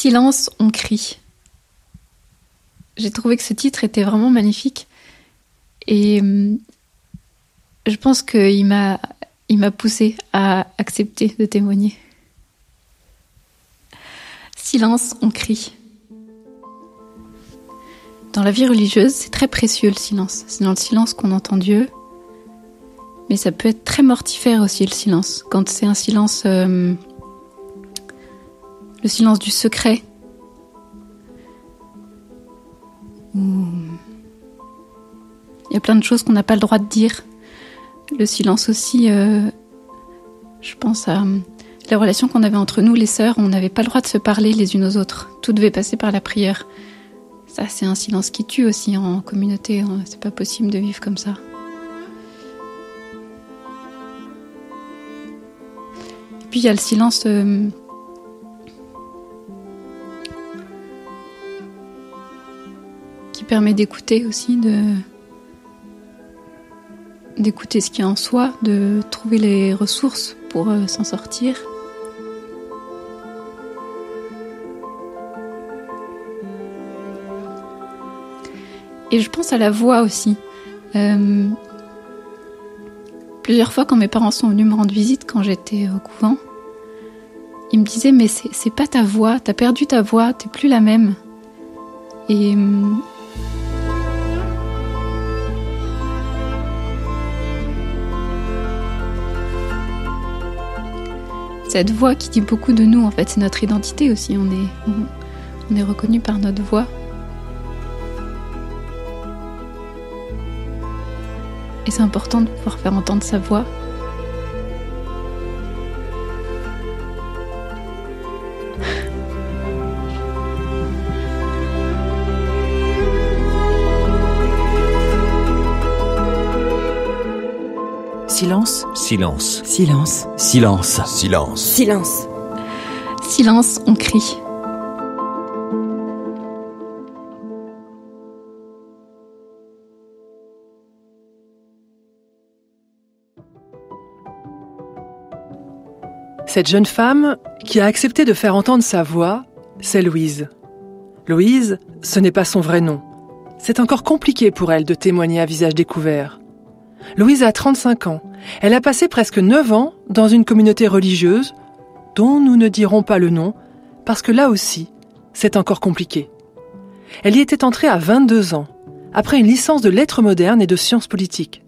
Silence, on crie. J'ai trouvé que ce titre était vraiment magnifique et je pense qu'il m'a poussée à accepter de témoigner. Silence, on crie. Dans la vie religieuse, c'est très précieux le silence. C'est dans le silence qu'on entend Dieu. Mais ça peut être très mortifère aussi le silence. Quand c'est un silence... le silence du secret. Il y a plein de choses qu'on n'a pas le droit de dire. Le silence aussi, je pense à la relation qu'on avait entre nous, les sœurs. On n'avait pas le droit de se parler les unes aux autres. Tout devait passer par la prière. Ça, c'est un silence qui tue aussi en communauté. C'est pas possible de vivre comme ça. Et puis il y a le silence... qui permet d'écouter aussi, d'écouter ce qu'il y a en soi, de trouver les ressources pour s'en sortir. Et je pense à la voix aussi. Plusieurs fois, quand mes parents sont venus me rendre visite, quand j'étais au couvent, ils me disaient « Mais c'est pas ta voix, t'as perdu ta voix, t'es plus la même. » Et... cette voix qui dit beaucoup de nous, en fait, c'est notre identité aussi. On est reconnu par notre voix. Et c'est important de pouvoir faire entendre sa voix. Silence. Silence. Silence. Silence. Silence. Silence. Silence, on crie. Cette jeune femme qui a accepté de faire entendre sa voix, c'est Louise. Louise, ce n'est pas son vrai nom. C'est encore compliqué pour elle de témoigner à visage découvert. Louise a 35 ans. Elle a passé presque 9 ans dans une communauté religieuse dont nous ne dirons pas le nom parce que là aussi, c'est encore compliqué. Elle y était entrée à 22 ans, après une licence de lettres modernes et de sciences politiques.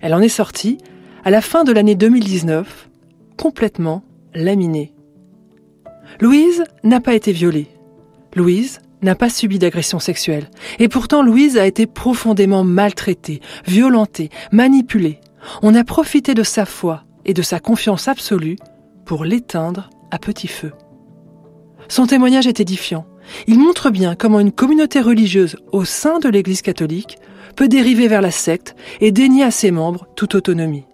Elle en est sortie à la fin de l'année 2019, complètement laminée. Louise n'a pas été violée. Louise n'a pas subi d'agression sexuelle. Et pourtant, Louise a été profondément maltraitée, violentée, manipulée. On a profité de sa foi et de sa confiance absolue pour l'éteindre à petit feu. Son témoignage est édifiant. Il montre bien comment une communauté religieuse au sein de l'Église catholique peut dériver vers la secte et dénier à ses membres toute autonomie.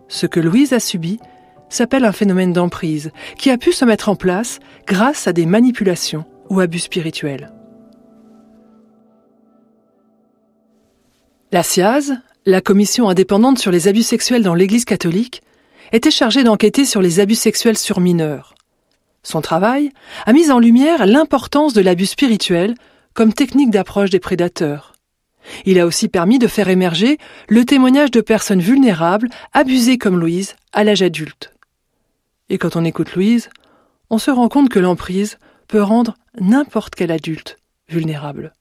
Ce que Louise a subi s'appelle un phénomène d'emprise qui a pu se mettre en place grâce à des manipulations ou abus spirituels. La CIAZ, la commission indépendante sur les abus sexuels dans l'Église catholique, était chargée d'enquêter sur les abus sexuels sur mineurs. Son travail a mis en lumière l'importance de l'abus spirituel comme technique d'approche des prédateurs. Il a aussi permis de faire émerger le témoignage de personnes vulnérables, abusées comme Louise, à l'âge adulte. Et quand on écoute Louise, on se rend compte que l'emprise peut rendre n'importe quel adulte vulnérable.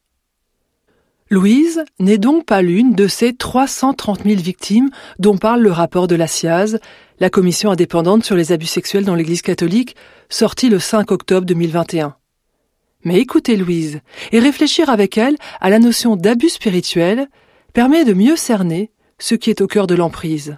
Louise n'est donc pas l'une de ces 330 000 victimes dont parle le rapport de la CIAZ, la commission indépendante sur les abus sexuels dans l'Église catholique, sorti le 5 octobre 2021. Mais écouter Louise et réfléchir avec elle à la notion d'abus spirituel permet de mieux cerner ce qui est au cœur de l'emprise.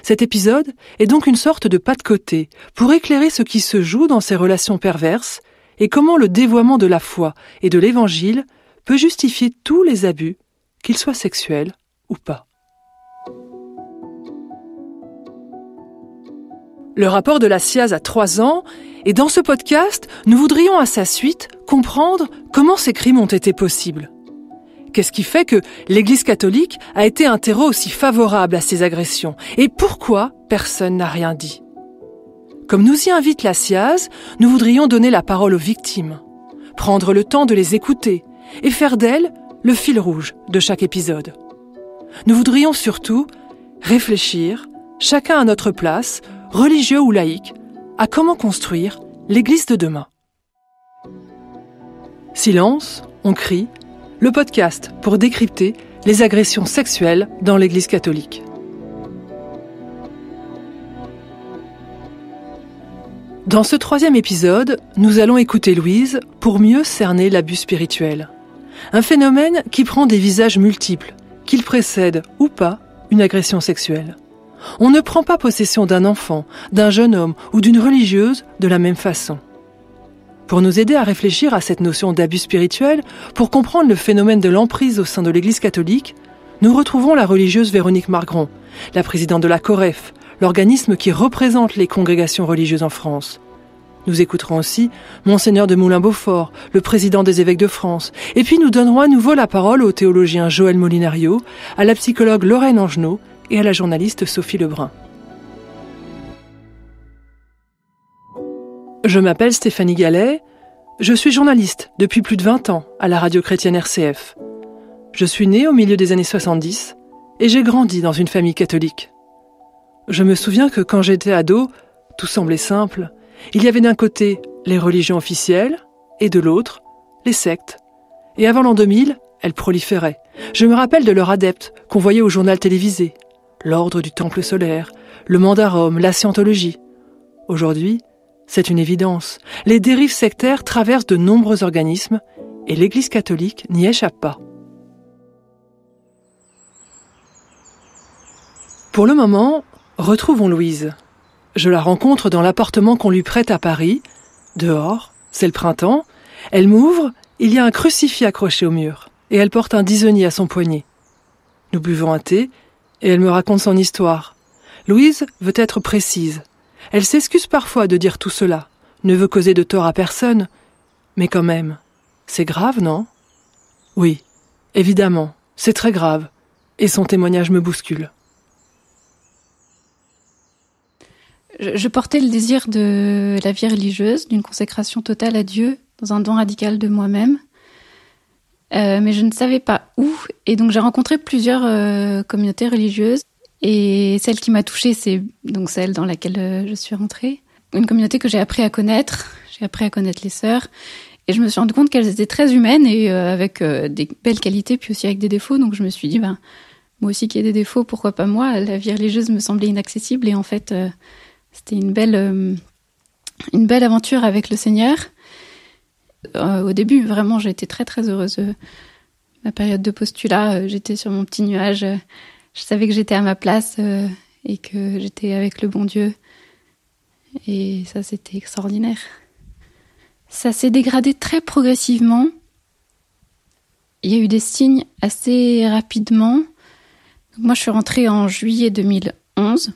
Cet épisode est donc une sorte de pas de côté pour éclairer ce qui se joue dans ces relations perverses et comment le dévoiement de la foi et de l'Évangile peut justifier tous les abus, qu'ils soient sexuels ou pas. Le rapport de la CIAZ a 3 ans, et dans ce podcast, nous voudrions à sa suite comprendre comment ces crimes ont été possibles. Qu'est-ce qui fait que l'Église catholique a été un terreau aussi favorable à ces agressions, et pourquoi personne n'a rien dit ? Comme nous y invite la SIAZ, nous voudrions donner la parole aux victimes, prendre le temps de les écouter et faire d'elles le fil rouge de chaque épisode. Nous voudrions surtout réfléchir, chacun à notre place, religieux ou laïque, à comment construire l'Église de demain. Silence, on crie, le podcast pour décrypter les agressions sexuelles dans l'Église catholique. Dans ce 3e épisode, nous allons écouter Louise pour mieux cerner l'abus spirituel. Un phénomène qui prend des visages multiples, qu'il précède ou pas une agression sexuelle. On ne prend pas possession d'un enfant, d'un jeune homme ou d'une religieuse de la même façon. Pour nous aider à réfléchir à cette notion d'abus spirituel, pour comprendre le phénomène de l'emprise au sein de l'Église catholique, nous retrouvons la religieuse Véronique Margron, la présidente de la COREF, l'organisme qui représente les congrégations religieuses en France. Nous écouterons aussi Monseigneur de Moulin-Beaufort, le président des évêques de France, et puis nous donnerons à nouveau la parole au théologien Joël Molinario, à la psychologue Lorraine Angenot et à la journaliste Sophie Lebrun. Je m'appelle Stéphanie Gallet, je suis journaliste depuis plus de 20 ans à la radio chrétienne RCF. Je suis née au milieu des années 70 et j'ai grandi dans une famille catholique. Je me souviens que quand j'étais ado, tout semblait simple. Il y avait d'un côté les religions officielles et de l'autre, les sectes. Et avant l'an 2000, elles proliféraient. Je me rappelle de leurs adeptes qu'on voyait au journal télévisé. L'ordre du Temple solaire, le Mandarum, la Scientologie. Aujourd'hui, c'est une évidence. Les dérives sectaires traversent de nombreux organismes et l'Église catholique n'y échappe pas. Pour le moment, retrouvons Louise. Je la rencontre dans l'appartement qu'on lui prête à Paris. Dehors, c'est le printemps. Elle m'ouvre, il y a un crucifix accroché au mur et elle porte un disonnier à son poignet. Nous buvons un thé et elle me raconte son histoire. Louise veut être précise. Elle s'excuse parfois de dire tout cela, ne veut causer de tort à personne. Mais quand même, c'est grave, non ? Oui, évidemment, c'est très grave. Et son témoignage me bouscule. Je portais le désir de la vie religieuse, d'une consécration totale à Dieu, dans un don radical de moi-même. Mais je ne savais pas où. Et donc j'ai rencontré plusieurs communautés religieuses. Et celle qui m'a touchée, c'est donc celle dans laquelle je suis rentrée. Une communauté que j'ai appris à connaître. J'ai appris à connaître les sœurs. Et je me suis rendu compte qu'elles étaient très humaines et avec des belles qualités, puis aussi avec des défauts. Donc je me suis dit, moi aussi qui ai des défauts, pourquoi pas moi ? La vie religieuse me semblait inaccessible. Et en fait, c'était une belle aventure avec le Seigneur. Au début, vraiment, j'ai été très très heureuse. Ma période de postulat, j'étais sur mon petit nuage. Je savais que j'étais à ma place et que j'étais avec le bon Dieu. Et ça, c'était extraordinaire. Ça s'est dégradé très progressivement. Il y a eu des signes assez rapidement. Donc moi, je suis rentrée en juillet 2011.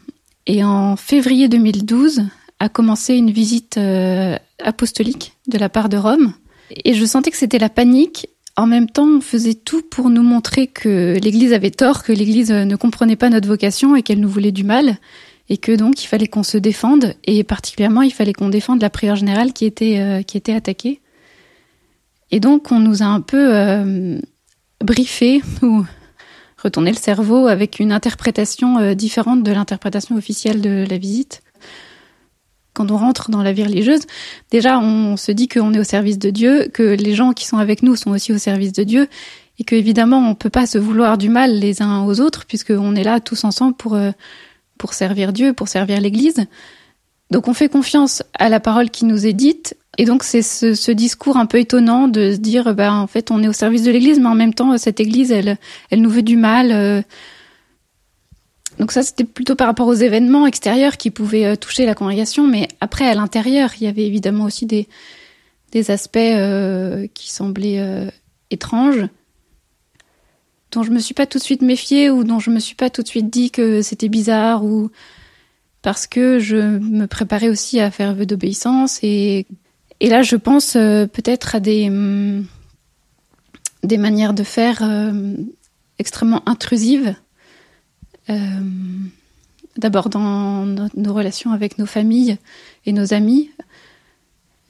Et en février 2012 a commencé une visite apostolique de la part de Rome. Et je sentais que c'était la panique. En même temps, on faisait tout pour nous montrer que l'Église avait tort, que l'Église ne comprenait pas notre vocation et qu'elle nous voulait du mal. Et que donc, il fallait qu'on se défende. Et particulièrement, il fallait qu'on défende la prière générale qui était attaquée. Et donc, on nous a un peu briefé ou retourné le cerveau avec une interprétation différente de l'interprétation officielle de la visite. Quand on rentre dans la vie religieuse, déjà on se dit qu'on est au service de Dieu, que les gens qui sont avec nous sont aussi au service de Dieu, et qu'évidemment on ne peut pas se vouloir du mal les uns aux autres, puisqu'on est là tous ensemble pour servir Dieu, pour servir l'Église. Donc on fait confiance à la parole qui nous est dite, et donc c'est ce discours un peu étonnant de se dire, en fait on est au service de l'Église, mais en même temps cette Église elle nous veut du mal. Donc ça c'était plutôt par rapport aux événements extérieurs qui pouvaient toucher la congrégation, mais après à l'intérieur il y avait évidemment aussi des aspects qui semblaient étranges, dont je me suis pas tout de suite méfiée ou dont je me suis pas tout de suite dit que c'était bizarre, ou parce que je me préparais aussi à faire vœu d'obéissance. Et là, je pense peut-être à des manières de faire extrêmement intrusives d'abord dans nos relations avec nos familles et nos amis.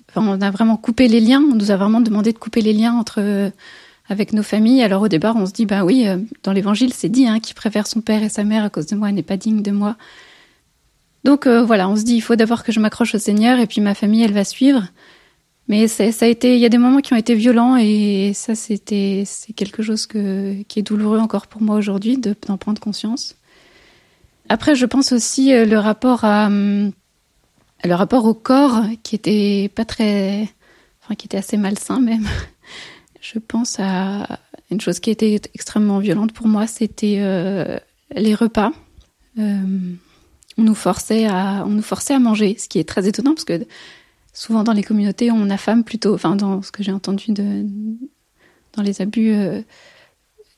Enfin, on a vraiment coupé les liens. On nous a vraiment demandé de couper les liens avec nos familles. Alors au départ, on se dit, bah oui, dans l'Évangile, c'est dit, qui préfère son père et sa mère à cause de moi n'est pas digne de moi. Donc voilà, on se dit, il faut d'abord que je m'accroche au Seigneur et puis ma famille, elle va suivre. Mais ça a été, il y a des moments qui ont été violents et ça, c'est quelque chose qui est douloureux encore pour moi aujourd'hui d'en prendre conscience. Après, je pense aussi le rapport au corps qui était qui était assez malsain même. Je pense à une chose qui était extrêmement violente pour moi, c'était les repas. On nous forçait à manger, ce qui est très étonnant parce que souvent dans les communautés, on affame plutôt. Enfin, dans ce que j'ai entendu dans les abus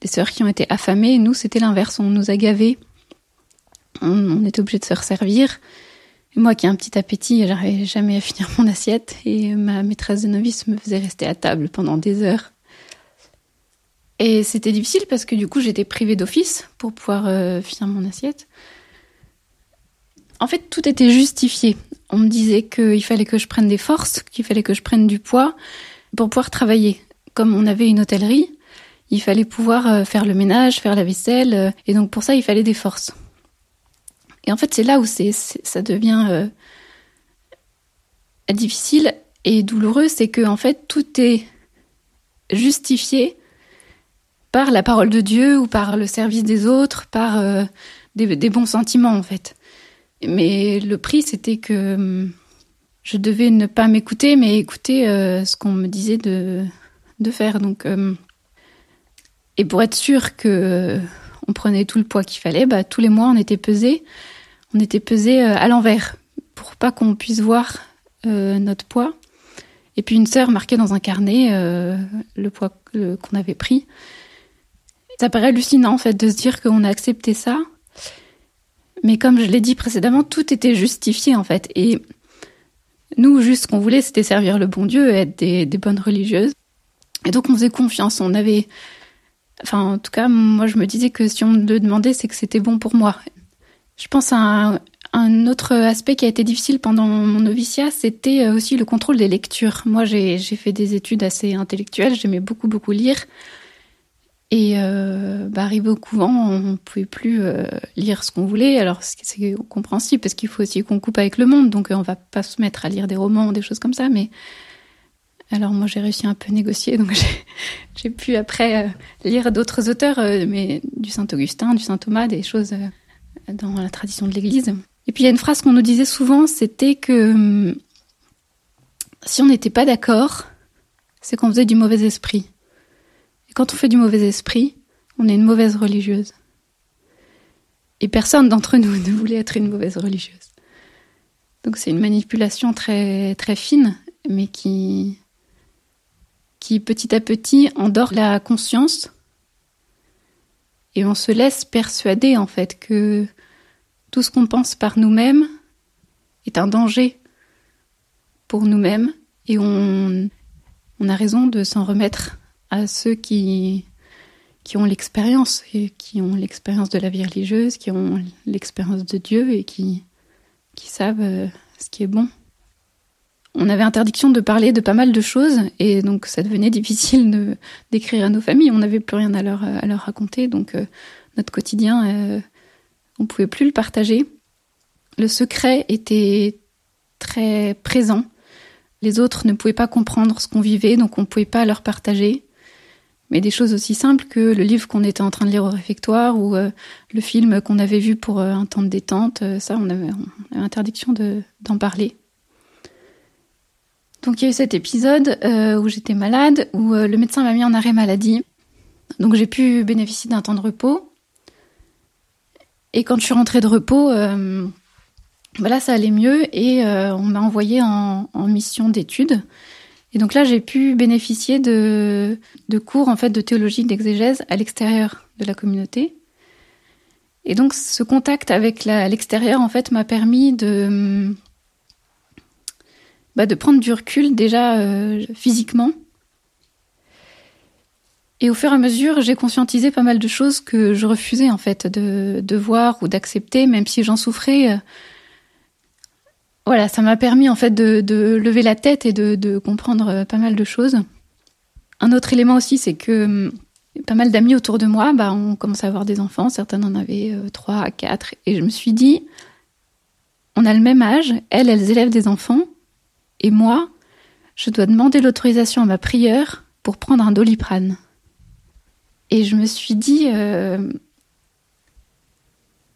des sœurs qui ont été affamées, nous c'était l'inverse, on nous a gavés. On était obligé de se resservir. Et moi qui ai un petit appétit, j'arrivais jamais à finir mon assiette et ma maîtresse de novice me faisait rester à table pendant des heures. Et c'était difficile parce que du coup j'étais privée d'office pour pouvoir finir mon assiette. En fait, tout était justifié. On me disait qu'il fallait que je prenne des forces, qu'il fallait que je prenne du poids pour pouvoir travailler. Comme on avait une hôtellerie, il fallait pouvoir faire le ménage, faire la vaisselle. Et donc pour ça, il fallait des forces. Et en fait, c'est là où ça devient difficile et douloureux, c'est que en fait, tout est justifié par la parole de Dieu ou par le service des autres, par des bons sentiments en fait. Mais le prix, c'était que je devais ne pas m'écouter, mais écouter ce qu'on me disait de faire. Donc, et pour être sûr que on prenait tout le poids qu'il fallait, tous les mois, on était pesés. On était pesés à l'envers pour pas qu'on puisse voir notre poids. Et puis une sœur marquait dans un carnet le poids qu'on avait pris. Ça paraît hallucinant en fait de se dire qu'on a accepté ça. Mais comme je l'ai dit précédemment, tout était justifié en fait. Et nous, juste ce qu'on voulait, c'était servir le bon Dieu et être des bonnes religieuses. Et donc on faisait confiance. En tout cas, moi je me disais que si on me le demandait, c'est que c'était bon pour moi. Je pense à un autre aspect qui a été difficile pendant mon noviciat, c'était aussi le contrôle des lectures. Moi, j'ai fait des études assez intellectuelles, j'aimais beaucoup, beaucoup lire. Et arrivé au couvent, on ne pouvait plus lire ce qu'on voulait. Alors, c'est compréhensible, parce qu'il faut aussi qu'on coupe avec le monde. Donc, on ne va pas se mettre à lire des romans, des choses comme ça. Mais alors, moi, j'ai réussi un peu à négocier. Donc, j'ai pu après lire d'autres auteurs, mais du Saint-Augustin, du Saint-Thomas, des choses dans la tradition de l'Église. Et puis il y a une phrase qu'on nous disait souvent, c'était que si on n'était pas d'accord, c'est qu'on faisait du mauvais esprit. Et quand on fait du mauvais esprit, on est une mauvaise religieuse. Et personne d'entre nous ne voulait être une mauvaise religieuse. Donc c'est une manipulation très, très fine, mais qui petit à petit endort la conscience. Et on se laisse persuader, en fait, que tout ce qu'on pense par nous-mêmes est un danger pour nous-mêmes. Et on a raison de s'en remettre à ceux qui ont l'expérience, et qui ont l'expérience de la vie religieuse, qui ont l'expérience de Dieu et qui savent ce qui est bon. On avait interdiction de parler de pas mal de choses, et donc ça devenait difficile d'écrire à nos familles. On n'avait plus rien à leur raconter, donc notre quotidien, on ne pouvait plus le partager. Le secret était très présent. Les autres ne pouvaient pas comprendre ce qu'on vivait, donc on ne pouvait pas leur partager. Mais des choses aussi simples que le livre qu'on était en train de lire au réfectoire ou le film qu'on avait vu pour un temps de détente, ça, on avait interdiction d'en parler. Donc il y a eu cet épisode où j'étais malade, où le médecin m'a mis en arrêt maladie. Donc j'ai pu bénéficier d'un temps de repos. Et quand je suis rentrée de repos, là ça allait mieux et on m'a envoyée en mission d'études. Et donc là j'ai pu bénéficier de cours en fait de théologie, d'exégèse à l'extérieur de la communauté. Et donc ce contact avec l'extérieur en fait m'a permis de prendre du recul déjà physiquement Et au fur et à mesure, j'ai conscientisé pas mal de choses que je refusais en fait de voir ou d'accepter, même si j'en souffrais. Voilà, ça m'a permis en fait de lever la tête et de comprendre pas mal de choses. Un autre élément aussi, c'est que pas mal d'amis autour de moi, ont commencé à avoir des enfants. Certains en avaient 3, 4. Et je me suis dit, on a le même âge, elles élèvent des enfants. Et moi, je dois demander l'autorisation à ma prieure pour prendre un Doliprane. Et je me suis dit,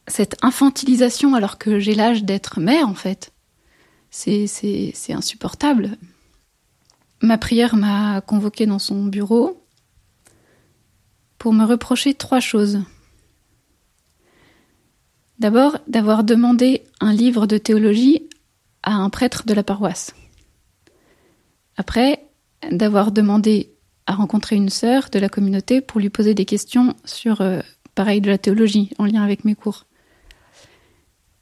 cette infantilisation alors que j'ai l'âge d'être mère, en fait, c'est insupportable. Ma prieure m'a convoquée dans son bureau pour me reprocher 3 choses. D'abord, d'avoir demandé un livre de théologie à un prêtre de la paroisse. Après, d'avoir demandé à rencontrer une sœur de la communauté pour lui poser des questions sur, pareil, de la théologie, en lien avec mes cours.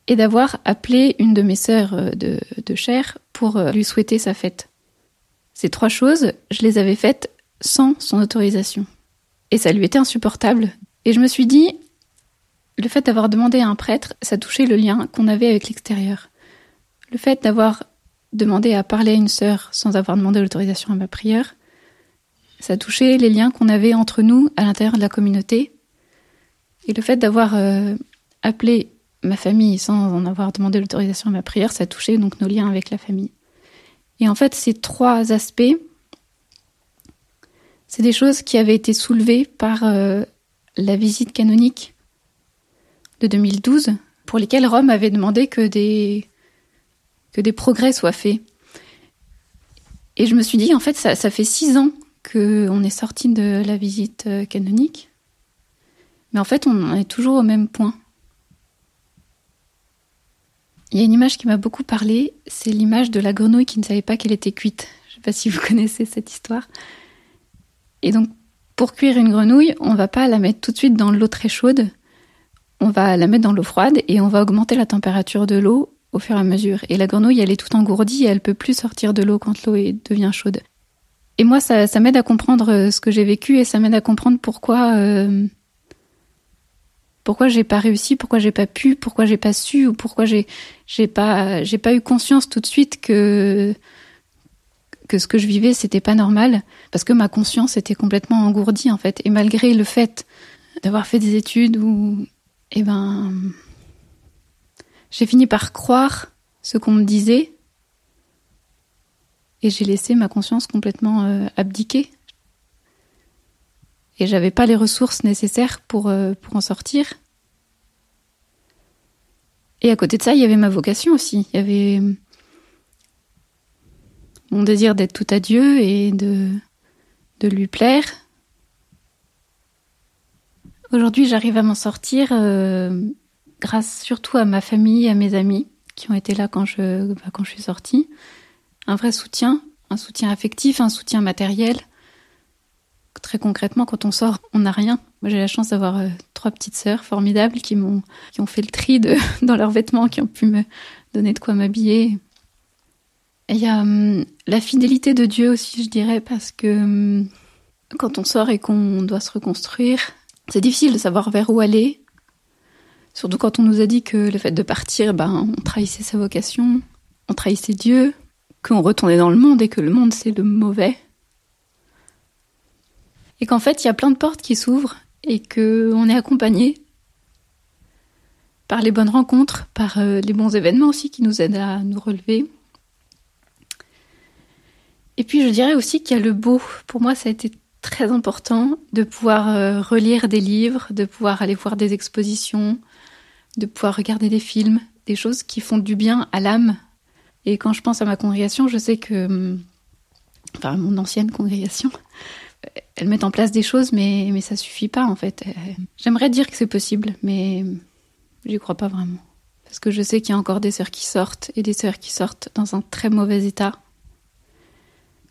Et d'avoir appelé une de mes sœurs de chair pour lui souhaiter sa fête. Ces 3 choses, je les avais faites sans son autorisation. Et ça lui était insupportable. Et je me suis dit, le fait d'avoir demandé à un prêtre, ça touchait le lien qu'on avait avec l'extérieur. Le fait d'avoir demandé à parler à une sœur sans avoir demandé l'autorisation à ma prieure, ça touchait les liens qu'on avait entre nous à l'intérieur de la communauté. Et le fait d'avoir appelé ma famille sans en avoir demandé l'autorisation à ma prieure, ça touchait donc nos liens avec la famille. Et en fait, ces 3 aspects, c'est des choses qui avaient été soulevées par la visite canonique de 2012, pour lesquelles Rome avait demandé que des progrès soient faits. Et je me suis dit, en fait, ça fait 6 ans qu'on est sorti de la visite canonique, mais en fait, on est toujours au même point. Il y a une image qui m'a beaucoup parlé, c'est l'image de la grenouille qui ne savait pas qu'elle était cuite. Je ne sais pas si vous connaissez cette histoire. Et donc, pour cuire une grenouille, on ne va pas la mettre tout de suite dans l'eau très chaude, on va la mettre dans l'eau froide et on va augmenter la température de l'eau au fur et à mesure. Et la grenouille, elle est toute engourdie et elle ne peut plus sortir de l'eau quand l'eau devient chaude. Et moi, ça m'aide à comprendre ce que j'ai vécu et ça m'aide à comprendre pourquoi j'ai pas réussi, pourquoi j'ai pas pu, pourquoi j'ai pas su, ou pourquoi j'ai pas eu conscience tout de suite que ce que je vivais, c'était pas normal, parce que ma conscience était complètement engourdie, en fait. Et malgré le fait d'avoir fait des études où, j'ai fini par croire ce qu'on me disait, et j'ai laissé ma conscience complètement abdiquer. Et j'avais pas les ressources nécessaires pour en sortir. Et à côté de ça, il y avait ma vocation aussi. Il y avait mon désir d'être tout à Dieu et de lui plaire. Aujourd'hui, j'arrive à m'en sortir grâce surtout à ma famille, à mes amis qui ont été là quand je suis sortie. Un vrai soutien, un soutien affectif, un soutien matériel. Très concrètement, quand on sort, on n'a rien. Moi, j'ai la chance d'avoir 3 petites sœurs formidables qui ont fait le tri dans leurs vêtements, qui ont pu me donner de quoi m'habiller. Et il y a la fidélité de Dieu aussi, je dirais, parce que quand on sort et qu'on doit se reconstruire, c'est difficile de savoir vers où aller. Surtout quand on nous a dit que le fait de partir, on trahissait sa vocation, on trahissait Dieu, qu'on retournait dans le monde et que le monde, c'est le mauvais. Et qu'en fait, il y a plein de portes qui s'ouvrent et qu'on est accompagné par les bonnes rencontres, par les bons événements aussi qui nous aident à nous relever. Et puis, je dirais aussi qu'il y a le beau. Pour moi, ça a été très important de pouvoir relire des livres, de pouvoir aller voir des expositions, de pouvoir regarder des films, des choses qui font du bien à l'âme. Et quand je pense à ma congrégation, je sais que... mon ancienne congrégation... Elles mettent en place des choses, mais ça suffit pas, en fait. J'aimerais dire que c'est possible, mais j'y crois pas vraiment. Parce que je sais qu'il y a encore des sœurs qui sortent, et des sœurs qui sortent dans un très mauvais état,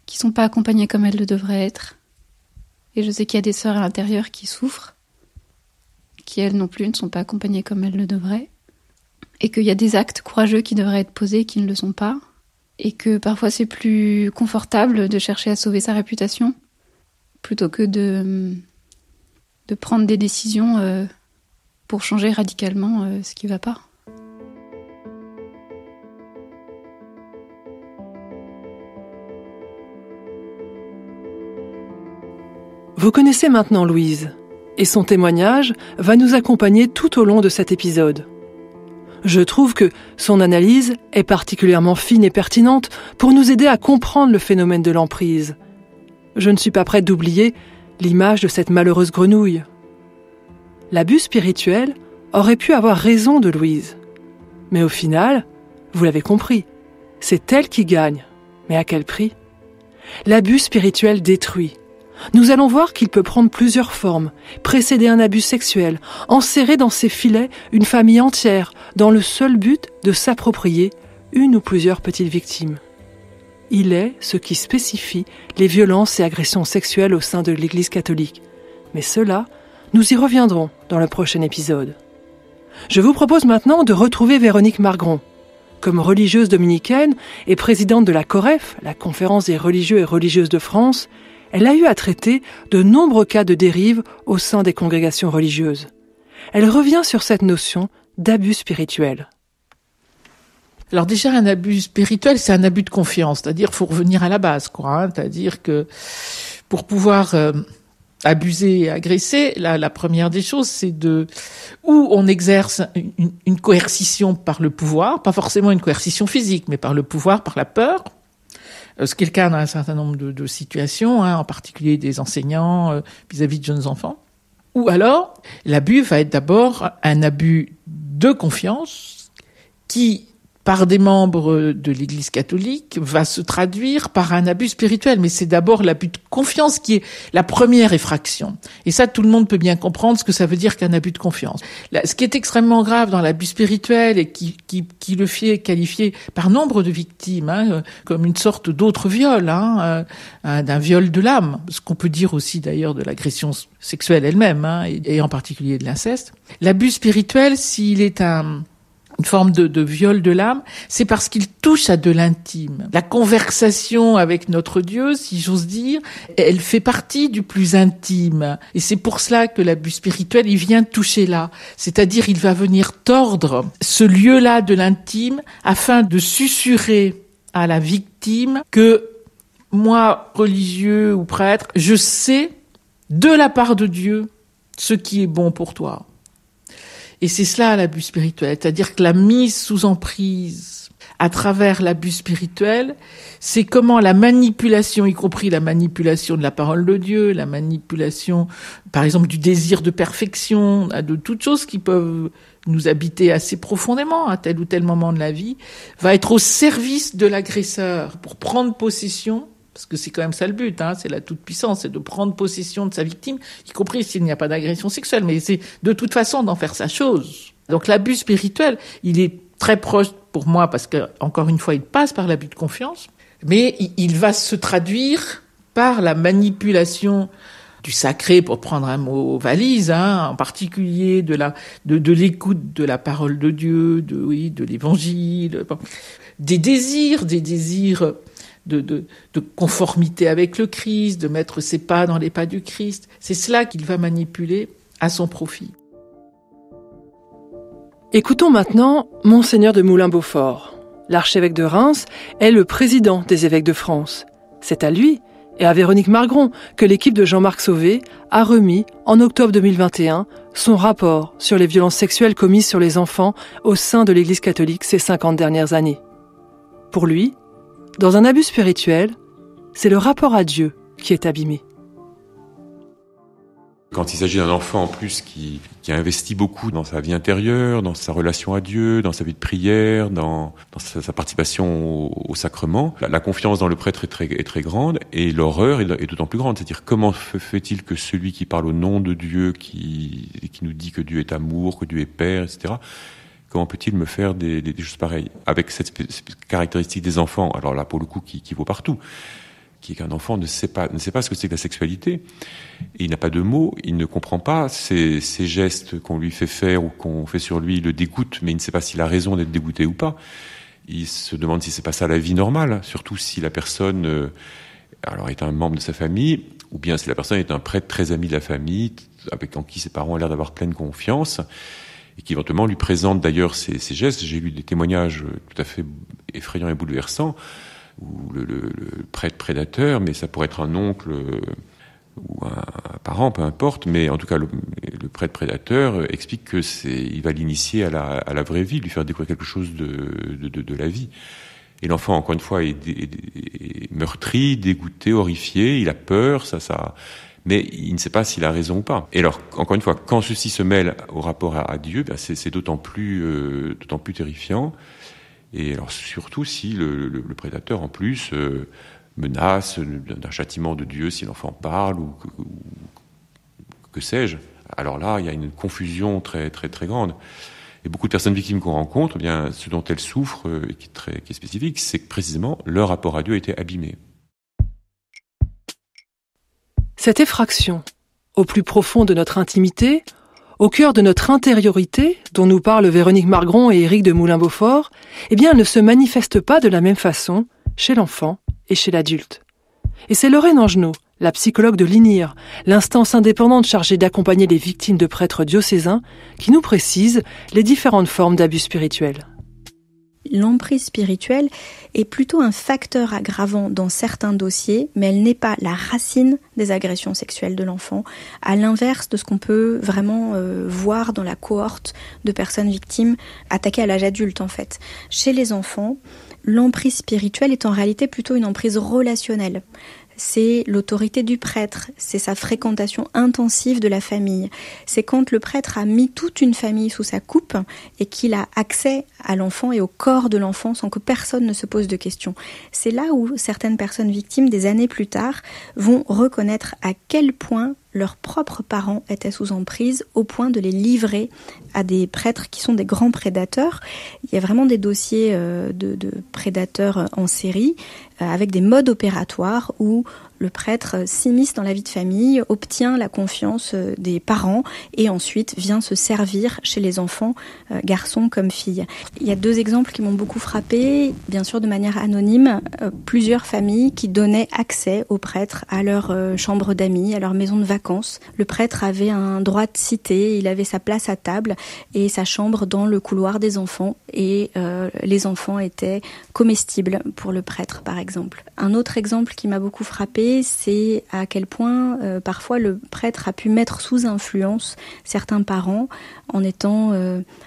qui sont pas accompagnées comme elles le devraient être. Et je sais qu'il y a des sœurs à l'intérieur qui souffrent, qui elles non plus ne sont pas accompagnées comme elles le devraient. Et qu'il y a des actes courageux qui devraient être posés, qui ne le sont pas. Et que parfois c'est plus confortable de chercher à sauver sa réputation, plutôt que de de prendre des décisions pour changer radicalement ce qui ne va pas. Vous connaissez maintenant Louise, et son témoignage va nous accompagner tout au long de cet épisode. Je trouve que son analyse est particulièrement fine et pertinente pour nous aider à comprendre le phénomène de l'emprise. Je ne suis pas prête d'oublier l'image de cette malheureuse grenouille. L'abus spirituel aurait pu avoir raison de Louise. Mais au final, vous l'avez compris, c'est elle qui gagne. Mais à quel prix ? L'abus spirituel détruit. Nous allons voir qu'il peut prendre plusieurs formes, précéder un abus sexuel, enserrer dans ses filets une famille entière, dans le seul but de s'approprier une ou plusieurs petites victimes. Il est ce qui spécifie les violences et agressions sexuelles au sein de l'Église catholique. Mais cela, nous y reviendrons dans le prochain épisode. Je vous propose maintenant de retrouver Véronique Margron. Comme religieuse dominicaine et présidente de la COREF, la Conférence des religieux et religieuses de France, elle a eu à traiter de nombreux cas de dérive au sein des congrégations religieuses. Elle revient sur cette notion d'abus spirituel. Alors déjà, un abus spirituel, c'est un abus de confiance. C'est-à-dire, faut revenir à la base, quoi. C'est-à-dire que pour pouvoir abuser et agresser, la première des choses, c'est où on exerce une coercition par le pouvoir, pas forcément une coercition physique, mais par le pouvoir, par la peur. Ce qui est le cas dans un certain nombre de situations, en particulier des enseignants vis-à-vis de jeunes enfants. Ou alors, l'abus va être d'abord un abus de confiance qui, par des membres de l'Église catholique, va se traduire par un abus spirituel. Mais c'est d'abord l'abus de confiance qui est la première effraction. Et ça, tout le monde peut bien comprendre ce que ça veut dire qu'un abus de confiance. Ce qui est extrêmement grave dans l'abus spirituel et qui le fait qualifier par nombre de victimes comme une sorte d'autre viol, d'un viol de l'âme, ce qu'on peut dire aussi d'ailleurs de l'agression sexuelle elle-même, et en particulier de l'inceste. L'abus spirituel, s'il est une forme de viol de l'âme, c'est parce qu'il touche à de l'intime. La conversation avec notre Dieu, si j'ose dire, elle fait partie du plus intime. Et c'est pour cela que l'abus spirituel, il vient toucher là. C'est-à-dire, il va venir tordre ce lieu-là de l'intime afin de susurrer à la victime que moi, religieux ou prêtre, je sais de la part de Dieu ce qui est bon pour toi. Et c'est cela l'abus spirituel, c'est-à-dire que la mise sous emprise à travers l'abus spirituel, c'est comment la manipulation, y compris la manipulation de la parole de Dieu, la manipulation, par exemple, du désir de perfection, de toutes choses qui peuvent nous habiter assez profondément à tel ou tel moment de la vie, va être au service de l'agresseur pour prendre possession. Parce que c'est quand même ça le but, c'est la toute-puissance, c'est de prendre possession de sa victime, y compris s'il n'y a pas d'agression sexuelle, mais c'est de toute façon d'en faire sa chose. Donc l'abus spirituel, il est très proche pour moi, parce que, encore une fois, il passe par l'abus de confiance, mais il va se traduire par la manipulation du sacré, pour prendre un mot valise, en particulier de l'écoute de la parole de Dieu, de l'évangile, des désirs de conformité avec le Christ, de mettre ses pas dans les pas du Christ. C'est cela qu'il va manipuler à son profit. Écoutons maintenant Monseigneur de Moulin-Beaufort. L'archevêque de Reims est le président des évêques de France. C'est à lui et à Véronique Margron que l'équipe de Jean-Marc Sauvé a remis, en octobre 2021, son rapport sur les violences sexuelles commises sur les enfants au sein de l'Église catholique ces 50 dernières années. Pour lui, dans un abus spirituel, c'est le rapport à Dieu qui est abîmé. Quand il s'agit d'un enfant en plus qui a investi beaucoup dans sa vie intérieure, dans sa relation à Dieu, dans sa vie de prière, dans sa participation au sacrement, la confiance dans le prêtre est très grande et l'horreur est d'autant plus grande. C'est-à-dire comment fait-il que celui qui parle au nom de Dieu, qui nous dit que Dieu est amour, que Dieu est Père, etc., comment peut-il me faire des choses pareilles avec cette caractéristique des enfants, alors là pour le coup qui vaut partout, qui est qu'un enfant ne sait pas ce que c'est que la sexualité, et il n'a pas de mots, il ne comprend pas ces gestes qu'on lui fait faire ou qu'on fait sur lui, il le dégoûte, mais il ne sait pas s'il a raison d'être dégoûté ou pas. Il se demande si c'est pas ça la vie normale, surtout si la personne alors est un membre de sa famille ou bien si la personne est un prêtre très ami de la famille, en qui ses parents ont l'air d'avoir pleine confiance, et qui éventuellement lui présente d'ailleurs ses gestes. J'ai lu des témoignages tout à fait effrayants et bouleversants, où le prêtre prédateur, mais ça pourrait être un oncle ou un parent, peu importe, mais en tout cas le prêtre prédateur explique que il va l'initier à la vraie vie, lui faire découvrir quelque chose de la vie. Et l'enfant, encore une fois, est meurtri, dégoûté, horrifié, il a peur, mais il ne sait pas s'il a raison ou pas. Et alors, encore une fois, quand ceci se mêle au rapport à Dieu, c'est d'autant plus terrifiant. Et alors, surtout si le prédateur, en plus, menace d'un châtiment de Dieu si l'enfant parle ou que sais-je. Alors là, il y a une confusion très, très, très grande. Et beaucoup de personnes victimes qu'on rencontre, eh bien, ce dont elles souffrent, et qui est spécifique, c'est que précisément leur rapport à Dieu a été abîmé. Cette effraction, au plus profond de notre intimité, au cœur de notre intériorité, dont nous parlent Véronique Margron et Éric de Moulin-Beaufort, eh bien, elle ne se manifeste pas de la même façon chez l'enfant et chez l'adulte. Et c'est Lorraine Angenot, la psychologue de l'INIR, l'instance indépendante chargée d'accompagner les victimes de prêtres diocésains, qui nous précise les différentes formes d'abus spirituels. L'emprise spirituelle est plutôt un facteur aggravant dans certains dossiers, mais elle n'est pas la racine des agressions sexuelles de l'enfant, à l'inverse de ce qu'on peut vraiment voir dans la cohorte de personnes victimes attaquées à l'âge adulte en fait. Chez les enfants, l'emprise spirituelle est en réalité plutôt une emprise relationnelle. C'est l'autorité du prêtre, c'est sa fréquentation intensive de la famille. C'est quand le prêtre a mis toute une famille sous sa coupe et qu'il a accès à l'enfant et au corps de l'enfant sans que personne ne se pose de questions. C'est là où certaines personnes victimes, des années plus tard, vont reconnaître à quel point leurs propres parents étaient sous emprise au point de les livrer à des prêtres qui sont des grands prédateurs. Il y a vraiment des dossiers de prédateurs en série avec des modes opératoires où le prêtre s'immisce dans la vie de famille, obtient la confiance des parents et ensuite vient se servir chez les enfants, garçons comme filles. Il y a 2 exemples qui m'ont beaucoup frappée, bien sûr de manière anonyme, plusieurs familles qui donnaient accès aux prêtres à leur chambre d'amis, à leur maison de vacances. Le prêtre avait un droit de cité, il avait sa place à table et sa chambre dans le couloir des enfants et les enfants étaient comestibles pour le prêtre par exemple. Un autre exemple qui m'a beaucoup frappée, c'est à quel point parfois le prêtre a pu mettre sous influence certains parents en étant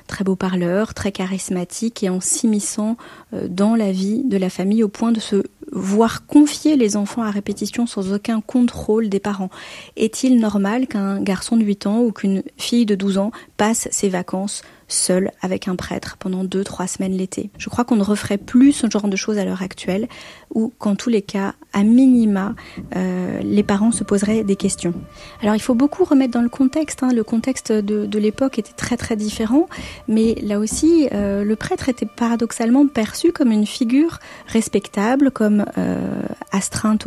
très beau parleur, très charismatique et en s'immisçant dans la vie de la famille au point de se voir confier les enfants à répétition sans aucun contrôle des parents. Est-il normal qu'un garçon de 8 ans ou qu'une fille de 12 ans passe ses vacances seul avec un prêtre pendant 2-3 semaines l'été? Je crois qu'on ne referait plus ce genre de choses à l'heure actuelle, ou qu'en tous les cas, à minima, les parents se poseraient des questions. Alors il faut beaucoup remettre dans le contexte. Le contexte de l'époque était très très différent, mais là aussi, le prêtre était paradoxalement perçu comme une figure respectable, comme astreinte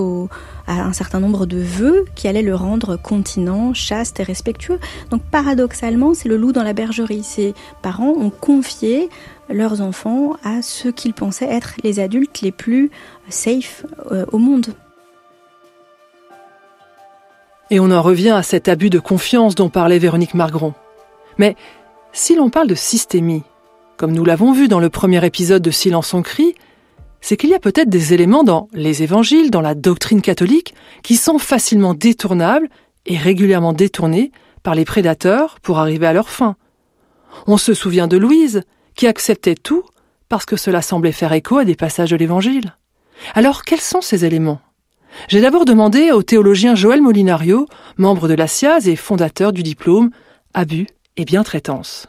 à un certain nombre de vœux qui allaient le rendre continent, chaste et respectueux. Donc paradoxalement, c'est le loup dans la bergerie. Ces parents ont confié leurs enfants à ceux qu'ils pensaient être les adultes les plus safe au monde. Et on en revient à cet abus de confiance dont parlait Véronique Margron. Mais si l'on parle de systémie, comme nous l'avons vu dans le premier épisode de Silence on crie, c'est qu'il y a peut-être des éléments dans les évangiles, dans la doctrine catholique, qui sont facilement détournables et régulièrement détournés par les prédateurs pour arriver à leur fin. On se souvient de Louise, qui acceptait tout parce que cela semblait faire écho à des passages de l'Évangile. Alors, quels sont ces éléments ? J'ai d'abord demandé au théologien Joël Molinario, membre de la SIAZ et fondateur du diplôme Abus et bientraitance.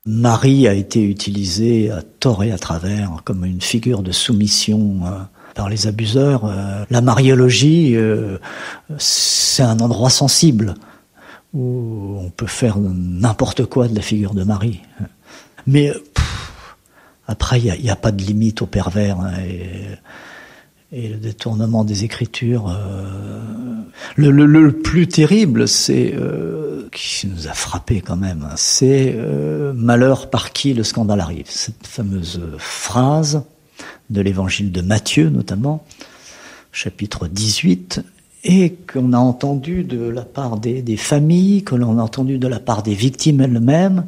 Marie a été utilisée à tort et à travers comme une figure de soumission par les abuseurs. La mariologie, c'est un endroit sensible où on peut faire n'importe quoi de la figure de Marie. Mais après, il n'y a pas de limite au pervers. Et le détournement des Écritures. Le plus terrible, c'est qui nous a frappé quand même, c'est malheur par qui le scandale arrive. Cette fameuse phrase de l'Évangile de Matthieu notamment, chapitre 18, et qu'on a entendu de la part des familles, que l'on a entendu de la part des victimes elles-mêmes,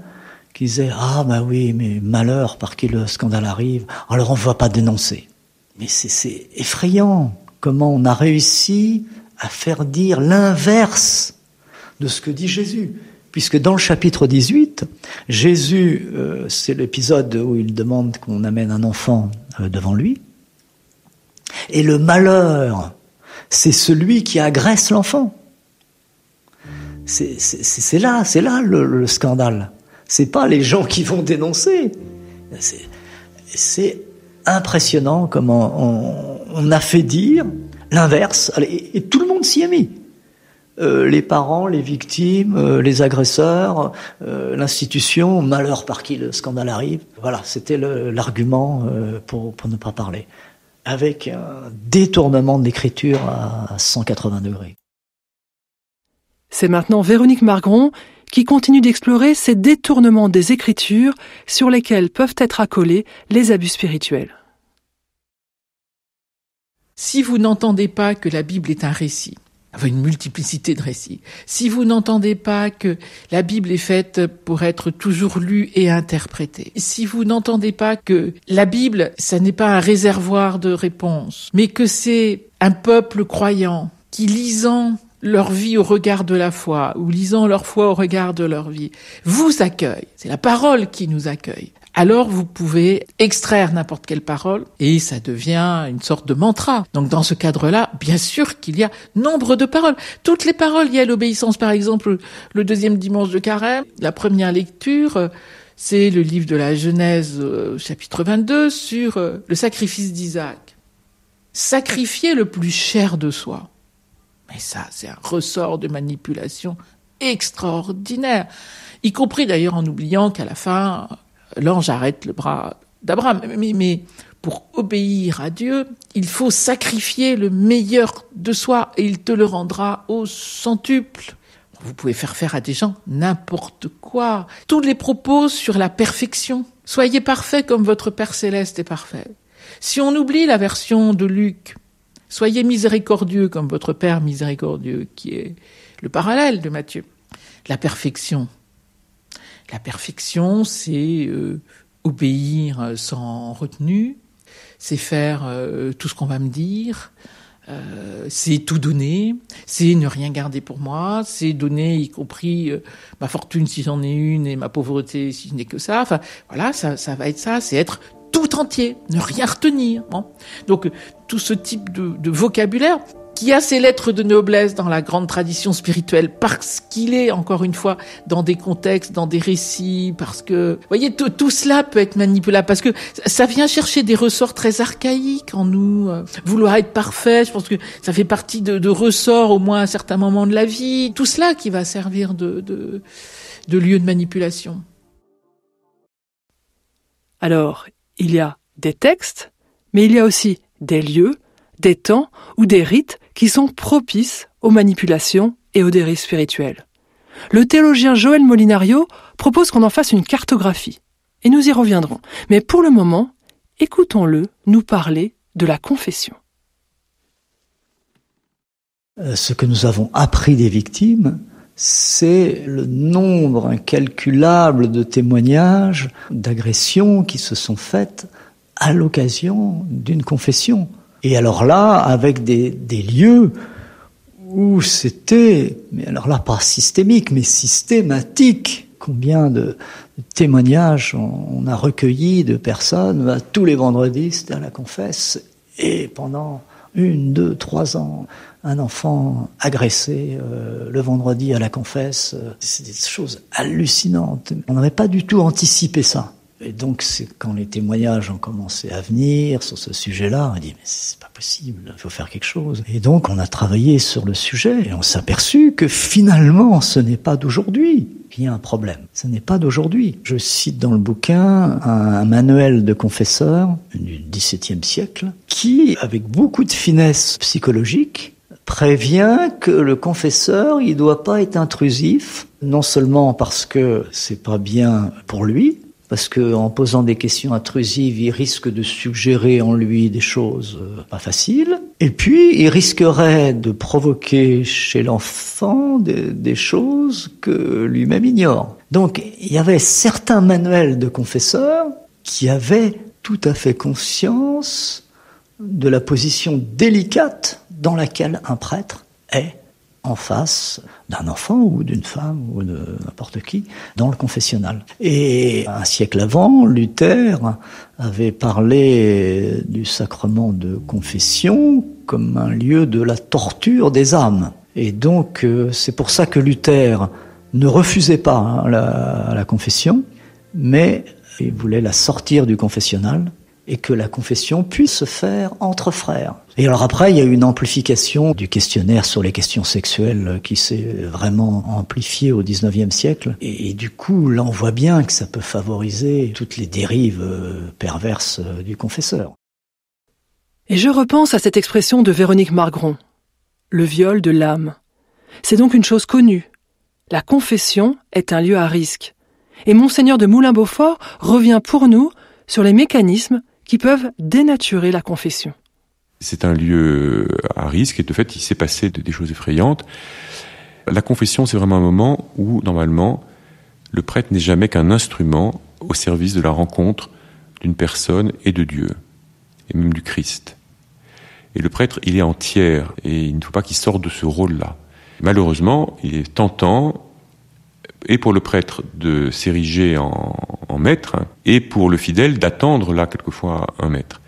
qui disaient « Ah bah oui, mais malheur par qui le scandale arrive, alors on ne va pas dénoncer ». Mais c'est effrayant comment on a réussi à faire dire l'inverse de ce que dit Jésus. Puisque dans le chapitre 18, Jésus, c'est l'épisode où il demande qu'on amène un enfant devant lui. Et le malheur, c'est celui qui agresse l'enfant. C'est là le scandale. C'est pas les gens qui vont dénoncer. C'est impressionnant comment on a fait dire l'inverse. Et tout le monde s'y est mis. Les parents, les victimes, les agresseurs, l'institution, malheur par qui le scandale arrive. Voilà, c'était l'argument pour ne pas parler. Avec un détournement de l'écriture à 180 degrés. C'est maintenant Véronique Margron qui continue d'explorer ces détournements des écritures sur lesquels peuvent être accolés les abus spirituels. Si vous n'entendez pas que la Bible est un récit, avec une multiplicité de récits, si vous n'entendez pas que la Bible est faite pour être toujours lue et interprétée, si vous n'entendez pas que la Bible, ça n'est pas un réservoir de réponses, mais que c'est un peuple croyant qui, lisant leur vie au regard de la foi, ou lisant leur foi au regard de leur vie, vous accueille. C'est la parole qui nous accueille. Alors vous pouvez extraire n'importe quelle parole et ça devient une sorte de mantra. Donc dans ce cadre-là, bien sûr qu'il y a nombre de paroles. Toutes les paroles liées à l'obéissance, par exemple, le deuxième dimanche de Carême, la première lecture, c'est le livre de la Genèse, chapitre 22, sur le sacrifice d'Isaac. Sacrifier le plus cher de soi. Mais ça, c'est un ressort de manipulation extraordinaire. Y compris d'ailleurs en oubliant qu'à la fin, l'ange arrête le bras d'Abraham. Mais pour obéir à Dieu, il faut sacrifier le meilleur de soi et il te le rendra au centuple. Vous pouvez faire à des gens n'importe quoi. Tous les propos sur la perfection. Soyez parfaits comme votre Père Céleste est parfait. Si on oublie la version de Luc, soyez miséricordieux comme votre Père miséricordieux, qui est le parallèle de Matthieu. La perfection, c'est obéir sans retenue, c'est faire tout ce qu'on va me dire, c'est tout donner, c'est ne rien garder pour moi, c'est donner y compris ma fortune si j'en ai une et ma pauvreté si je n'ai que ça. Enfin, voilà, ça va être ça, c'est être tout entier, ne rien retenir. Bon. Donc, tout ce type de vocabulaire qui a ses lettres de noblesse dans la grande tradition spirituelle parce qu'il est, encore une fois, dans des contextes, dans des récits, parce que, vous voyez, tout cela peut être manipulable, parce que ça vient chercher des ressorts très archaïques en nous. Vouloir être parfait, je pense que ça fait partie de ressorts, au moins à un certain moment de la vie. Tout cela qui va servir de lieu de manipulation. Alors, il y a des textes, mais il y a aussi des lieux, des temps ou des rites qui sont propices aux manipulations et aux dérives spirituelles. Le théologien Joël Molinario propose qu'on en fasse une cartographie, et nous y reviendrons. Mais pour le moment, écoutons-le nous parler de la confession. Ce que nous avons appris des victimes, c'est le nombre incalculable de témoignages, d'agressions qui se sont faites à l'occasion d'une confession. Et alors là, avec des lieux où c'était, mais alors là pas systémique, mais systématique. Combien de témoignages on a recueilli de personnes, tous les vendredis c'était à la confesse, et pendant 1, 2, 3 ans, un enfant agressé le vendredi à la confesse, c'est des choses hallucinantes. On n'avait pas du tout anticipé ça. Et donc, c'est quand les témoignages ont commencé à venir sur ce sujet-là, on a dit, mais c'est pas possible, il faut faire quelque chose. Et donc, on a travaillé sur le sujet et on s'est aperçu que finalement, ce n'est pas d'aujourd'hui qu'il y a un problème. Ce n'est pas d'aujourd'hui. Je cite dans le bouquin un manuel de confesseurs du XVIIe siècle qui, avec beaucoup de finesse psychologique, prévient que le confesseur, il doit pas être intrusif, non seulement parce que c'est pas bien pour lui, parce que en posant des questions intrusives, il risque de suggérer en lui des choses pas faciles. Et puis, il risquerait de provoquer chez l'enfant des choses que lui-même ignore. Donc, il y avait certains manuels de confesseurs qui avaient tout à fait conscience de la position délicate dans laquelle un prêtre est en face d'un enfant ou d'une femme ou de n'importe qui dans le confessionnal. Et un siècle avant, Luther avait parlé du sacrement de confession comme un lieu de la torture des âmes. Et donc, c'est pour ça que Luther ne refusait pas la confession, mais il voulait la sortir du confessionnal et que la confession puisse se faire entre frères. Et alors après, il y a eu une amplification du questionnaire sur les questions sexuelles qui s'est vraiment amplifiée au XIXe siècle. Et du coup, là, on voit bien que ça peut favoriser toutes les dérives perverses du confesseur. Et je repense à cette expression de Véronique Margron, le viol de l'âme. C'est donc une chose connue. La confession est un lieu à risque. Et Monseigneur de Moulin-Beaufort revient pour nous sur les mécanismes qui peuvent dénaturer la confession. C'est un lieu à risque et de fait, il s'est passé des choses effrayantes. La confession, c'est vraiment un moment où, normalement, le prêtre n'est jamais qu'un instrument au service de la rencontre d'une personne et de Dieu, et même du Christ. Et le prêtre, il est en tiers, et il ne faut pas qu'il sorte de ce rôle-là. Malheureusement, il est tentant, et pour le prêtre de s'ériger en maître, et pour le fidèle d'attendre là quelquefois un maître.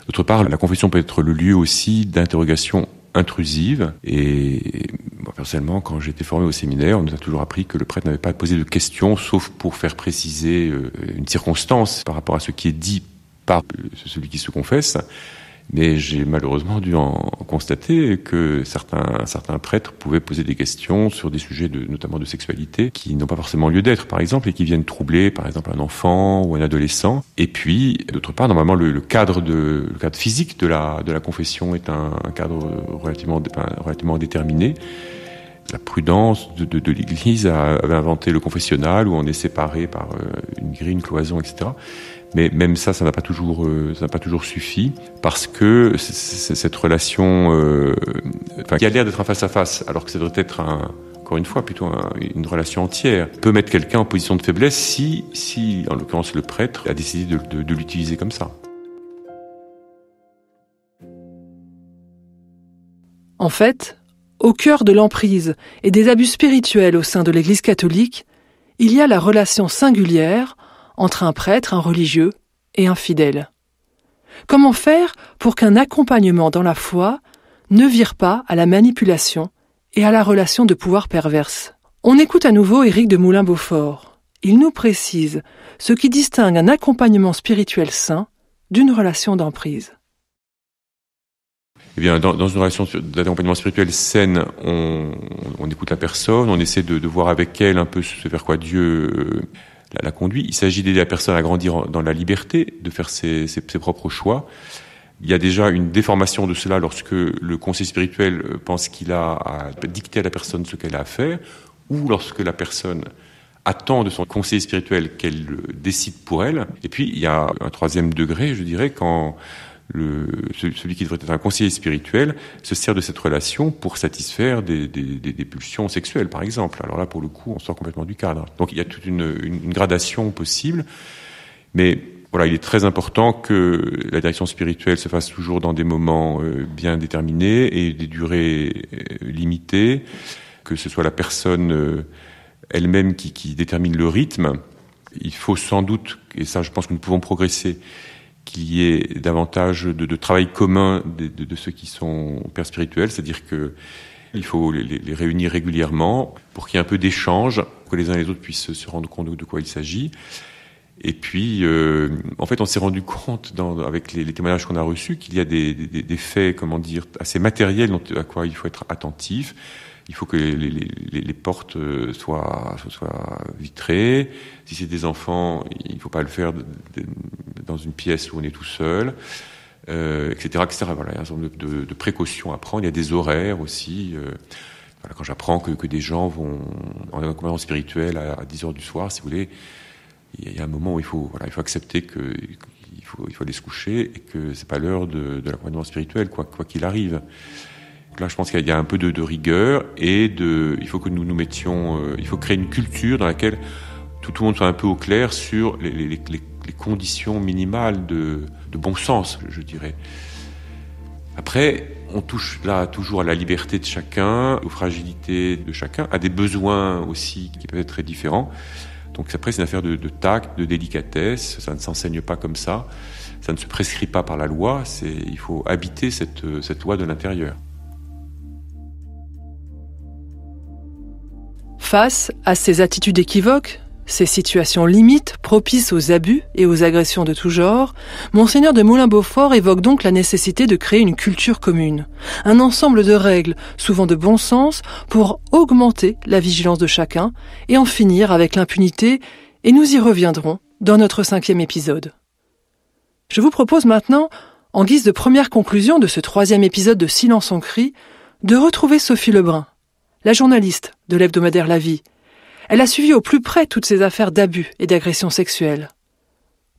D'autre part, la confession peut être le lieu aussi d'interrogation intrusive, et moi, personnellement, quand j'ai été formé au séminaire, on nous a toujours appris que le prêtre n'avait pas à poser de questions, sauf pour faire préciser une circonstance par rapport à ce qui est dit par celui qui se confesse. Mais j'ai malheureusement dû en constater que certains prêtres pouvaient poser des questions sur des sujets notamment de sexualité qui n'ont pas forcément lieu d'être, par exemple, et qui viennent troubler, par exemple, un enfant ou un adolescent. Et puis, d'autre part, normalement, le cadre physique de la confession est un cadre relativement déterminé. La prudence de l'Église avait inventé le confessionnal où on est séparé par une grille, une cloison, etc. Mais même ça n'a pas toujours suffi parce que cette relation, qui a l'air d'être un face-à-face, alors que ça devrait être encore une fois plutôt une relation entière, peut mettre quelqu'un en position de faiblesse si en l'occurrence le prêtre a décidé de l'utiliser comme ça. En fait, au cœur de l'emprise et des abus spirituels au sein de l'Église catholique, il y a la relation singulière entre un prêtre, un religieux et un fidèle. Comment faire pour qu'un accompagnement dans la foi ne vire pas à la manipulation et à la relation de pouvoir perverse? On écoute à nouveau Éric de Moulin-Beaufort. Il nous précise ce qui distingue un accompagnement spirituel sain d'une relation d'emprise. Eh bien, dans une relation d'accompagnement spirituel saine, on écoute la personne, on essaie de voir avec elle un peu ce vers quoi Dieu la conduit. Il s'agit d'aider la personne à grandir dans la liberté, de faire ses propres choix. Il y a déjà une déformation de cela lorsque le conseiller spirituel pense qu'il a à dicter à la personne ce qu'elle a à faire, ou lorsque la personne attend de son conseiller spirituel qu'elle décide pour elle. Et puis, il y a un troisième degré, je dirais, quand celui qui devrait être un conseiller spirituel se sert de cette relation pour satisfaire des pulsions sexuelles, par exemple. Alors là, pour le coup, on sort complètement du cadre. Donc il y a toute une gradation possible, mais voilà, il est très important que la direction spirituelle se fasse toujours dans des moments bien déterminés et des durées limitées, que ce soit la personne elle-même qui détermine le rythme. Il faut sans doute, et ça je pense que nous pouvons progresser, qu'il y ait davantage de travail commun de ceux qui sont pères spirituels, c'est-à-dire que il faut les réunir régulièrement pour qu'il y ait un peu d'échange, pour que les uns et les autres puissent se rendre compte de quoi il s'agit. Et puis, en fait, on s'est rendu compte avec les témoignages qu'on a reçus qu'il y a des faits, assez matériels à quoi il faut être attentif. Il faut que les portes soient vitrées. Si c'est des enfants, il ne faut pas le faire dans une pièce où on est tout seul, etc., etc. Voilà, il y a un certain nombre de précautions à prendre. Il y a des horaires aussi. Quand j'apprends que des gens vont en accompagnement spirituel à 10h du soir, si vous voulez, il y a un moment où il faut accepter que il faut aller se coucher et que c'est pas l'heure de l'accompagnement spirituel, quoi qu'il arrive. Donc là, je pense qu'il y a un peu de rigueur et il faut que nous mettions, il faut créer une culture dans laquelle tout le monde soit un peu au clair sur les conditions minimales de bon sens, je dirais. Après, on touche là toujours à la liberté de chacun, aux fragilités de chacun, à des besoins aussi qui peuvent être très différents. Donc après, c'est une affaire de tact, de délicatesse. Ça ne s'enseigne pas comme ça. Ça ne se prescrit pas par la loi. Il faut habiter cette loi de l'intérieur. Face à ces attitudes équivoques, ces situations limites propices aux abus et aux agressions de tout genre, Monseigneur de Moulin-Beaufort évoque donc la nécessité de créer une culture commune, un ensemble de règles, souvent de bon sens, pour augmenter la vigilance de chacun et en finir avec l'impunité, et nous y reviendrons dans notre 5e épisode. Je vous propose maintenant, en guise de première conclusion de ce 3e épisode de Silence on crie, de retrouver Sophie Lebrun, la journaliste de l'hebdomadaire La Vie. Elle a suivi au plus près toutes ces affaires d'abus et d'agressions sexuelles.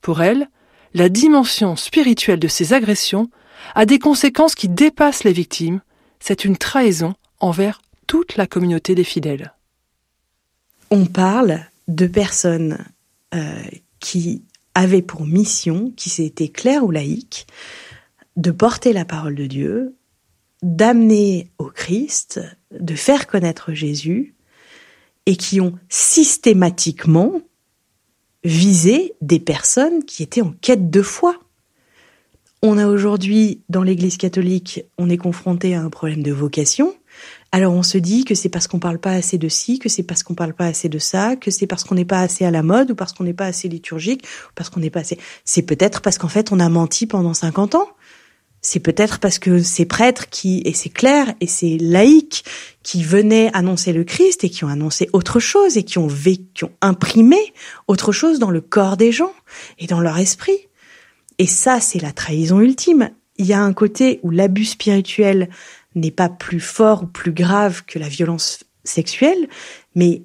Pour elle, la dimension spirituelle de ces agressions a des conséquences qui dépassent les victimes. C'est une trahison envers toute la communauté des fidèles. On parle de personnes qui avaient pour mission, qui étaient clercs ou laïcs, de porter la parole de Dieu, d'amener au Christ, de faire connaître Jésus, et qui ont systématiquement visé des personnes qui étaient en quête de foi. On a aujourd'hui, dans l'Église catholique, on est confronté à un problème de vocation. Alors on se dit que c'est parce qu'on parle pas assez de ci, que c'est parce qu'on parle pas assez de ça, que c'est parce qu'on n'est pas assez à la mode, ou parce qu'on n'est pas assez liturgique, ou parce qu'on n'est pas assez... C'est peut-être parce qu'en fait on a menti pendant 50 ans. C'est peut-être parce que ces prêtres et ces clercs et ces laïcs qui venaient annoncer le Christ et qui ont annoncé autre chose et qui ont imprimé autre chose dans le corps des gens et dans leur esprit. Et ça, c'est la trahison ultime. Il y a un côté où l'abus spirituel n'est pas plus fort ou plus grave que la violence sexuelle, mais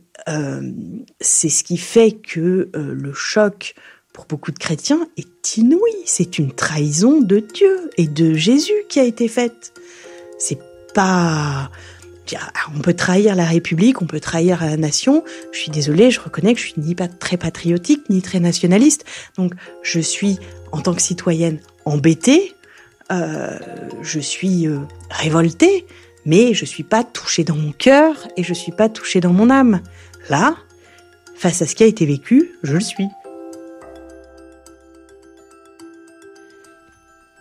c'est ce qui fait que le choc pour beaucoup de chrétiens est inouï. C'est une trahison de Dieu et de Jésus qui a été faite. C'est pas... On peut trahir la République, on peut trahir la nation. Je suis désolée, je reconnais que je suis ni pas très patriotique, ni très nationaliste. Donc, je suis, en tant que citoyenne, embêtée, je suis révoltée, mais je suis pas touchée dans mon cœur et je suis pas touchée dans mon âme. Là, face à ce qui a été vécu, je le suis.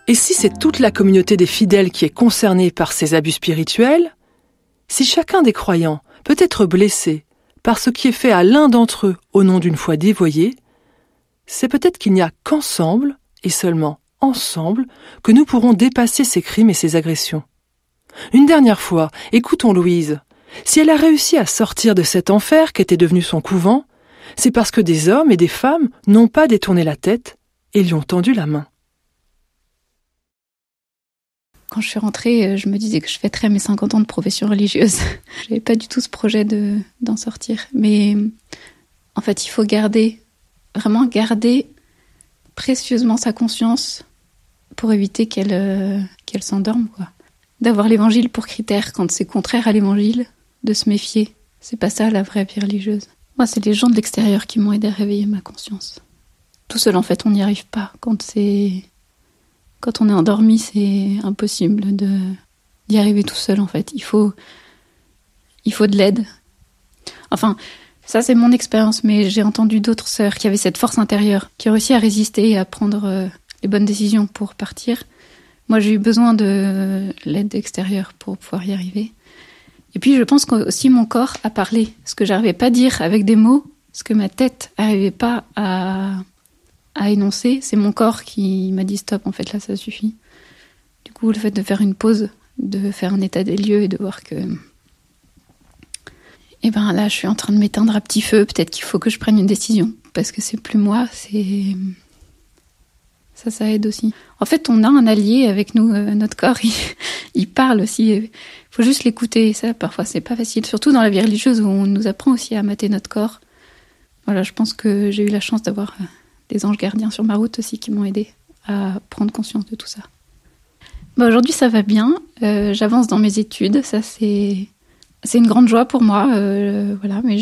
Et si c'est toute la communauté des fidèles qui est concernée par ces abus spirituels, si chacun des croyants peut être blessé par ce qui est fait à l'un d'entre eux au nom d'une foi dévoyée, c'est peut-être qu'il n'y a qu'ensemble, et seulement ensemble, que nous pourrons dépasser ces crimes et ces agressions. Une dernière fois, écoutons Louise. Si elle a réussi à sortir de cet enfer qu'était devenu son couvent, c'est parce que des hommes et des femmes n'ont pas détourné la tête et lui ont tendu la main. Quand je suis rentrée, je me disais que je fêterais mes 50 ans de profession religieuse. J'avais pas du tout ce projet d'en sortir. Mais en fait, il faut vraiment garder précieusement sa conscience pour éviter qu'elle s'endorme, quoi. D'avoir l'évangile pour critère quand c'est contraire à l'évangile, de se méfier. C'est pas ça la vraie vie religieuse. Moi, c'est les gens de l'extérieur qui m'ont aidé à réveiller ma conscience. Tout seul, en fait, on n'y arrive pas. Quand on est endormi, c'est impossible d'y arriver tout seul, en fait. Il faut de l'aide. Enfin, ça, c'est mon expérience, mais j'ai entendu d'autres sœurs qui avaient cette force intérieure, qui ont réussi à résister et à prendre les bonnes décisions pour partir. Moi, j'ai eu besoin de l'aide extérieure pour pouvoir y arriver. Et puis, je pense qu'aussi mon corps a parlé. Ce que j'arrivais pas à dire avec des mots, ce que ma tête n'arrivait pas à énoncer, c'est mon corps qui m'a dit stop, en fait, là, ça suffit. Du coup, le fait de faire une pause, de faire un état des lieux et de voir que... Eh ben là, je suis en train de m'éteindre à petit feu, peut-être qu'il faut que je prenne une décision, parce que c'est plus moi, c'est... Ça aide aussi. En fait, on a un allié avec nous, notre corps, il parle aussi. Il faut juste l'écouter, ça, parfois, c'est pas facile. Surtout dans la vie religieuse, où on nous apprend aussi à mater notre corps. voilà, je pense que j'ai eu la chance d'avoir des anges gardiens sur ma route aussi qui m'ont aidée à prendre conscience de tout ça. Aujourd'hui, ça va bien. J'avance dans mes études. Ça, c'est une grande joie pour moi. Voilà, mais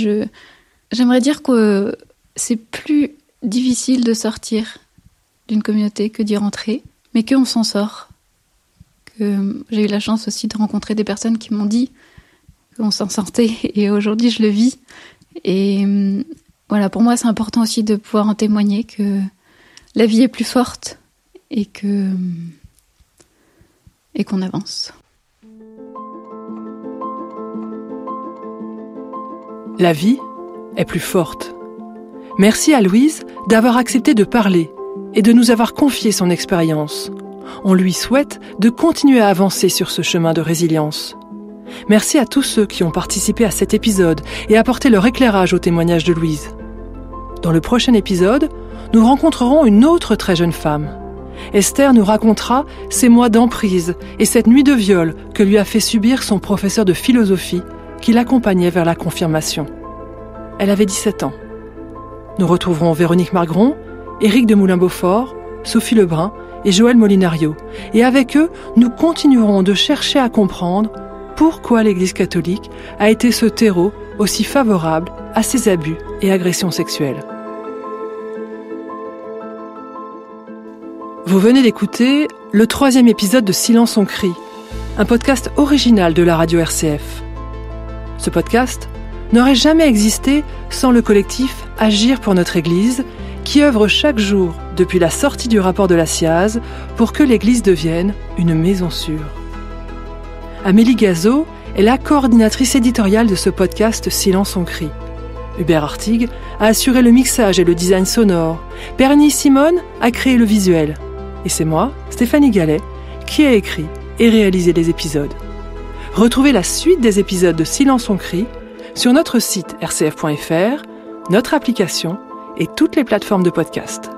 j'aimerais dire que c'est plus difficile de sortir d'une communauté que d'y rentrer, mais qu'on s'en sort. Que j'ai eu la chance aussi de rencontrer des personnes qui m'ont dit qu'on s'en sortait, et aujourd'hui, je le vis. Et voilà, pour moi, c'est important aussi de pouvoir en témoigner, que la vie est plus forte et qu'on avance. La vie est plus forte. Merci à Louise d'avoir accepté de parler et de nous avoir confié son expérience. On lui souhaite de continuer à avancer sur ce chemin de résilience. Merci à tous ceux qui ont participé à cet épisode et apporté leur éclairage au témoignage de Louise. Dans le prochain épisode, nous rencontrerons une autre très jeune femme. Esther nous racontera ses mois d'emprise et cette nuit de viol que lui a fait subir son professeur de philosophie qui l'accompagnait vers la confirmation. Elle avait 17 ans. Nous retrouverons Véronique Margron, Éric de Moulin-Beaufort, Sophie Lebrun et Joël Molinario. Et avec eux, nous continuerons de chercher à comprendre pourquoi l'Église catholique a été ce terreau aussi favorable à ces abus et agressions sexuelles. Vous venez d'écouter le 3e épisode de Silence on crie, un podcast original de la radio RCF. Ce podcast n'aurait jamais existé sans le collectif Agir pour notre Église, qui œuvre chaque jour depuis la sortie du rapport de la SIAZ pour que l'Église devienne une maison sûre. Amélie Gazeau est la coordinatrice éditoriale de ce podcast Silence on crie. Hubert Artigue a assuré le mixage et le design sonore. Bernie Simone a créé le visuel. Et c'est moi, Stéphanie Gallet, qui ai écrit et réalisé les épisodes. Retrouvez la suite des épisodes de Silence on crie sur notre site rcf.fr, notre application et toutes les plateformes de podcast.